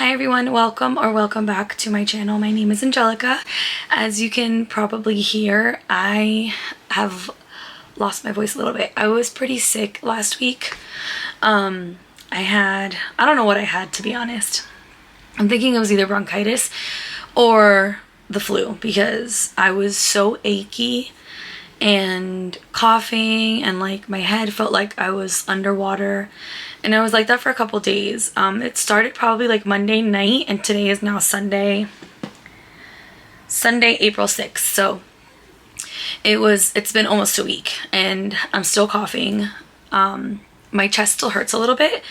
Hi everyone, welcome back to my channel. My name is Angelica. As you can probably hear, I have lost my voice a little bit. I was pretty sick last week. I don't know what I had, to be honest. I'm thinking it was either bronchitis or the flu because I was so achy and coughing, and like my head felt like I was underwater, and I was like that for a couple days. It started probably like Monday night, and today is now Sunday, April 6th. So it's been almost a week and I'm still coughing. My chest still hurts a little bit,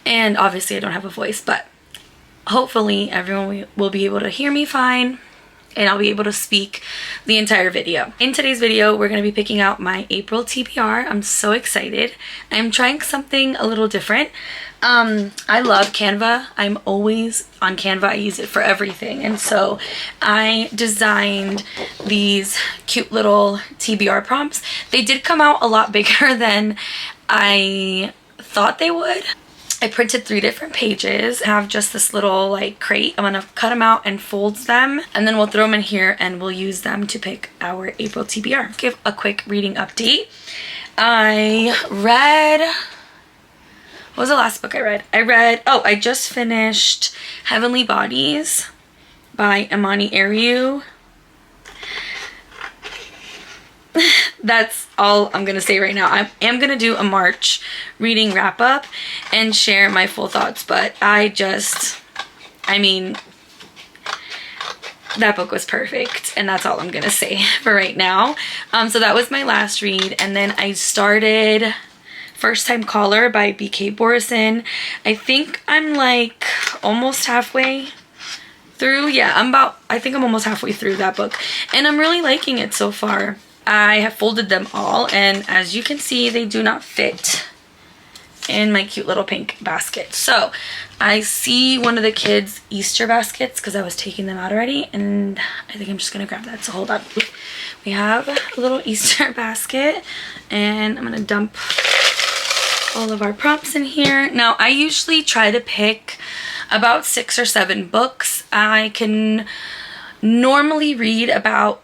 and obviously I don't have a voice, but hopefully everyone will be able to hear me fine and I'll be able to speak the entire video. In today's video, we're going to be picking out my April TBR. I'm so excited. I'm trying something a little different. I love Canva. I'm always on Canva. I use it for everything. And so I designed these cute little TBR prompts. They did come out a lot bigger than I thought they would. I printed 3 different pages. I have just this little like crate. I'm gonna cut them out and fold them, and then we'll throw them in here and we'll use them to pick our April TBR. Give a quick reading update. What was the last book I read? I just finished Heavenly Bodies by Imani Ariu. That's all I'm gonna say right now. I am gonna do a March reading wrap up and share my full thoughts, but I mean, that book was perfect, and that's all I'm gonna say for right now. So that was my last read, and then I started First Time Caller by B.K. Borison. I think I'm like almost halfway through. Yeah, I think I'm almost halfway through that book, and I'm really liking it so far. I have folded them all, and as you can see, they do not fit in my cute little pink basket. So I see one of the kids' Easter baskets because I was taking them out already, and I think I'm just gonna grab that. So hold on. We have a little Easter basket, and I'm gonna dump all of our prompts in here. Now, I usually try to pick about 6 or 7 books. I normally read about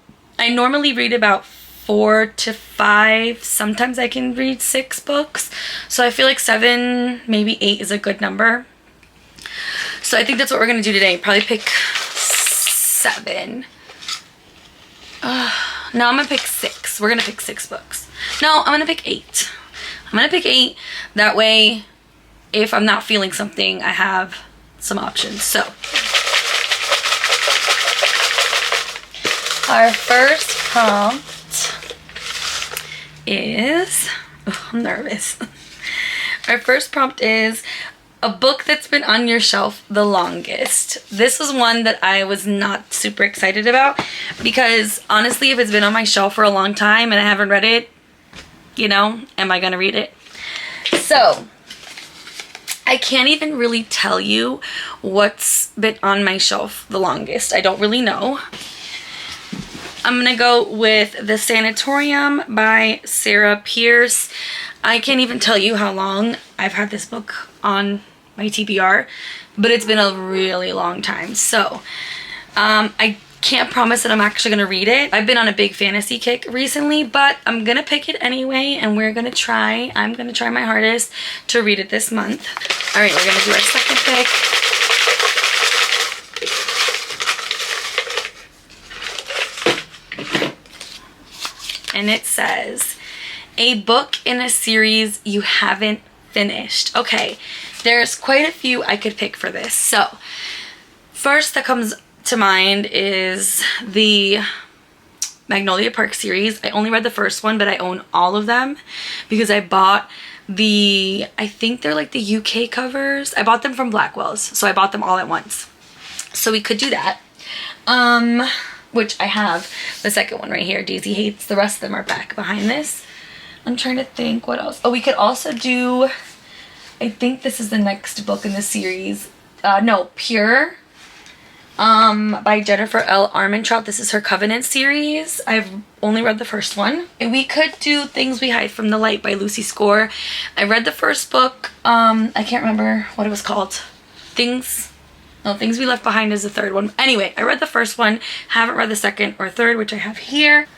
4 to 5. Sometimes I can read 6 books. So I feel like 7, maybe 8 is a good number. So I think that's what we're gonna do today. Probably pick 7. No, I'm gonna pick 6. We're gonna pick 6 books. No, I'm gonna pick 8. I'm gonna pick 8. That way, if I'm not feeling something, I have some options. So our first prompt is, I'm nervous. Our first prompt is a book that's been on your shelf the longest. This was one that I was not super excited about because honestly, if it's been on my shelf for a long time and I haven't read it, you know, am I gonna read it? So I can't even really tell you what's been on my shelf the longest. I don't really know. I'm gonna go with The Sanatorium by Sarah Pierce. I can't even tell you how long I've had this book on my TBR, but it's been a really long time. So I can't promise that I'm actually gonna read it. I've been on a big fantasy kick recently, but I'm gonna pick it anyway, and I'm gonna try my hardest to read it this month. All right, we're gonna do our second pick. And it says, a book in a series you haven't finished. Okay, there's quite a few I could pick for this. So first that comes to mind is the Magnolia Park series. I only read the first one, but I own all of them because I bought I think they're like the UK covers. I bought them from Blackwell's, so I bought them all at once. So we could do that. Which I have the second one right here, Daisy Hates. The rest of them are back behind this. I'm trying to think what else. Oh, we could also do, I think this is the next book in the series. No, Pure, by Jennifer L. Armentrout. This is her Covenant series. I've only read the first one. And we could do Things We Hide from the Light by Lucy Score. I read the first book. I can't remember what it was called. Things No, Things We Left Behind is the third one. Anyway, I read the first one, haven't read the second or third, which I have here.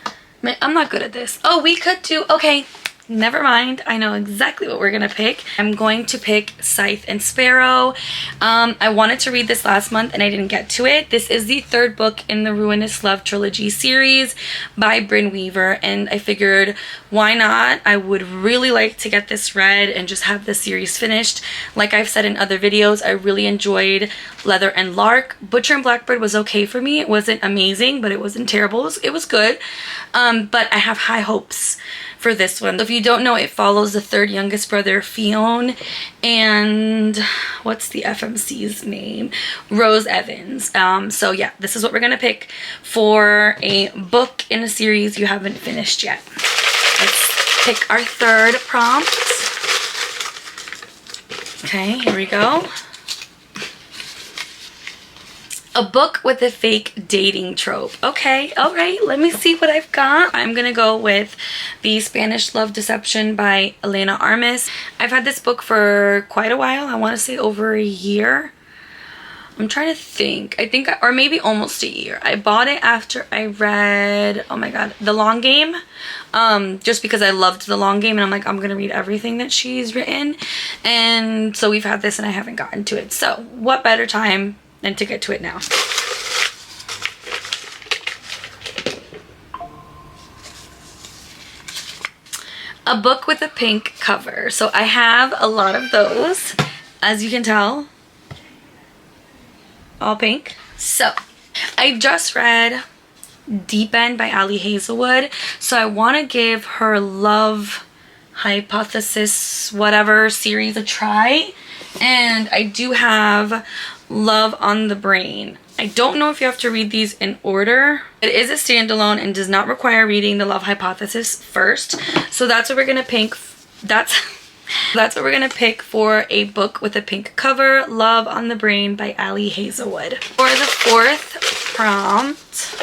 I'm not good at this. Oh, we could do, okay. Never mind. I know exactly what we're gonna pick. I'm going to pick Scythe and Sparrow. I wanted to read this last month and I didn't get to it. This is the third book in the Ruinous Love trilogy series by Brynne Weaver, and I figured, why not? I would really like to get this read and just have the series finished. Like I've said in other videos, I really enjoyed Leather and Lark. Butcher and Blackbird was okay for me. It wasn't amazing, but it wasn't terrible. It was good. But I have high hopes for this one. If you don't know, it follows the third youngest brother, Fionn, and what's the FMC's name? Rose Evans. So yeah, this is what we're gonna pick for a book in a series you haven't finished yet. Let's pick our third prompt. Okay, here we go. A book with a fake dating trope. Okay, all right, let me see what I've got. I'm gonna go with The Spanish Love Deception by Elena Armas. I've had this book for quite a while. I wanna say over a year. I'm trying to think. Or maybe almost a year. I bought it after I read, oh my god, The Long Game. Just because I loved The Long Game and I'm like, I'm gonna read everything that she's written. And so we've had this and I haven't gotten to it. So what better time and to get to it now. A book with a pink cover. So I have a lot of those, as you can tell. All pink. So I just read Deep End by Ali Hazelwood. So I want to give her Love Hypothesis whatever series a try. And I do have Love on the Brain. I don't know if you have to read these in order. It is a standalone and does not require reading the Love Hypothesis first. So that's what we're gonna pick. That's what we're gonna pick for a book with a pink cover. Love on the Brain by Ali Hazelwood. For the fourth prompt,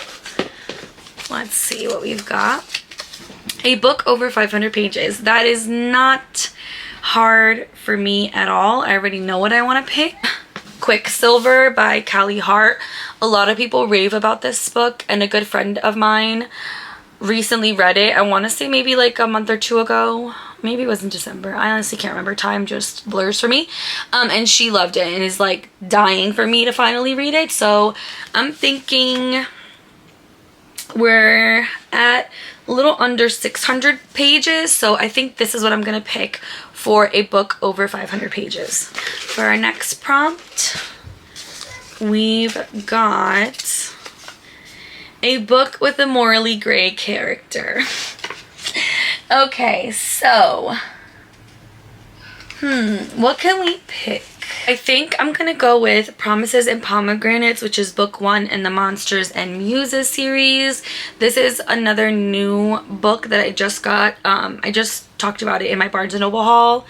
let's see what we've got. A book over 500 pages. That is not hard for me at all. I already know what I want to pick. Quicksilver by Callie Hart. A lot of people rave about this book, and a good friend of mine recently read it. I want to say maybe like a month or two ago. Maybe it was in December. I honestly can't remember. Time just blurs for me. And she loved it and is like dying for me to finally read it. So I'm thinking we're at a little under 600 pages. So I think this is what I'm going to pick for a book over 500 pages. For our next prompt, we've got a book with a morally gray character. Okay, so, what can we pick? I think I'm gonna go with Promises and Pomegranates, which is book 1 in the Monsters and Muses series. This is another new book that I just got. I just talked about it in my Barnes & Noble haul.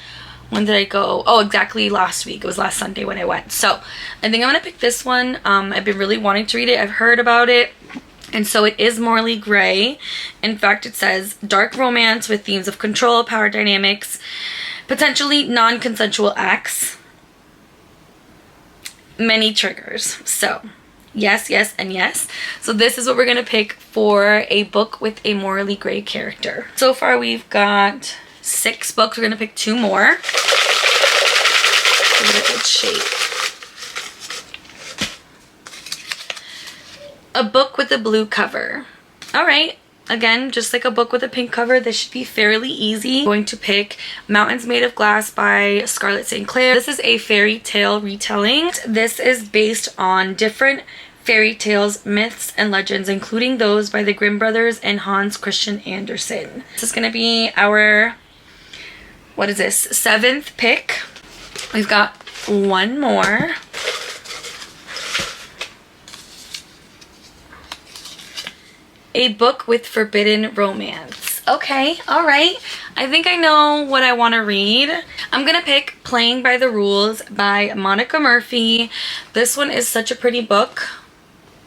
When did I go? Oh, exactly last week. It was last Sunday when I went. So I think I'm gonna pick this one. I've been really wanting to read it. I've heard about it. And so it is morally gray. In fact, it says dark romance with themes of control, power dynamics, potentially non-consensual acts, many triggers. So yes, yes, and yes. So this is what we're gonna pick for a book with a morally gray character. So far we've got 6 books. We're gonna pick 2 more. Give it a good shake. A book with a blue cover. All right, again, just like a book with a pink cover, this should be fairly easy. I'm going to pick Mountains Made of Glass by Scarlett St. Clair. This is a fairy tale retelling. This is based on different fairy tales, myths, and legends, including those by the Grimm brothers and Hans Christian Andersen. This is gonna be our, what is this, 7th pick. We've got 1 more. A book with forbidden romance. Okay, all right. I think I know what I want to read. I'm gonna pick Playing by the Rules by Monica Murphy. This one is such a pretty book.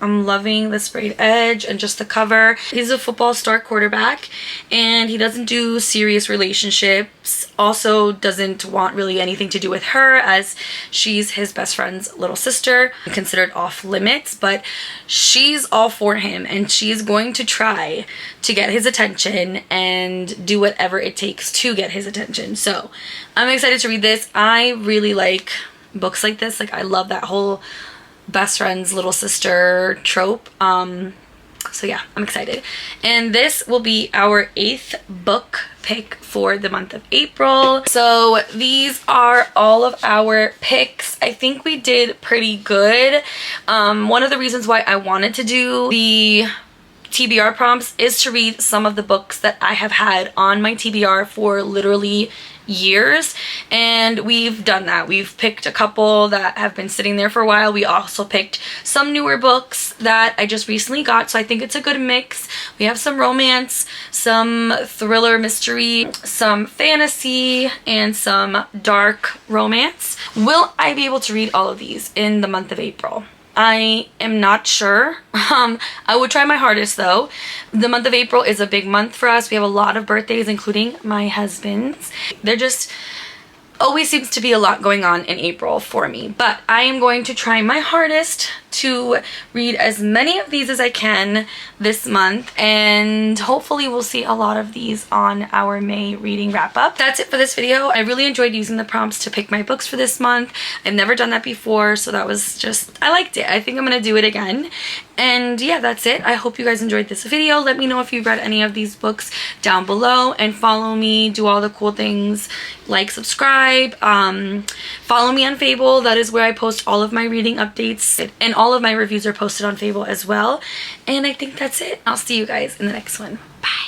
I'm loving the sprayed edge and just the cover. He's a football star quarterback, and he doesn't do serious relationships. Also doesn't want really anything to do with her, as she's his best friend's little sister, considered off limits, but she's all for him, and she's going to try to get his attention and do whatever it takes to get his attention. So I'm excited to read this. I really like books like this. Like, I love that whole best friend's little sister trope. So yeah, I'm excited. And this will be our 8th book pick for the month of April. So these are all of our picks. I think we did pretty good. One of the reasons why I wanted to do the TBR prompts is to read some of the books that I have had on my TBR for literally years, and we've done that. We've picked a couple that have been sitting there for a while. We also picked some newer books that I just recently got, so I think it's a good mix. We have some romance, some thriller mystery, some fantasy, and some dark romance. Will I be able to read all of these in the month of April? I am not sure. I would try my hardest though. The month of April is a big month for us. We have a lot of birthdays, including my husband's. There just always seems to be a lot going on in April for me, but I am going to try my hardest to read as many of these as I can this month, and hopefully we'll see a lot of these on our May reading wrap up. That's it for this video. I really enjoyed using the prompts to pick my books for this month. I've never done that before, so that was just, I liked it. I think I'm gonna do it again. And yeah, that's it. I hope you guys enjoyed this video. Let me know if you've read any of these books down below, and follow me, do all the cool things, like, subscribe, follow me on Fable. That is where I post all of my reading updates, and all of my reviews are posted on Fable as well. And I think that's it. I'll see you guys in the next one. Bye.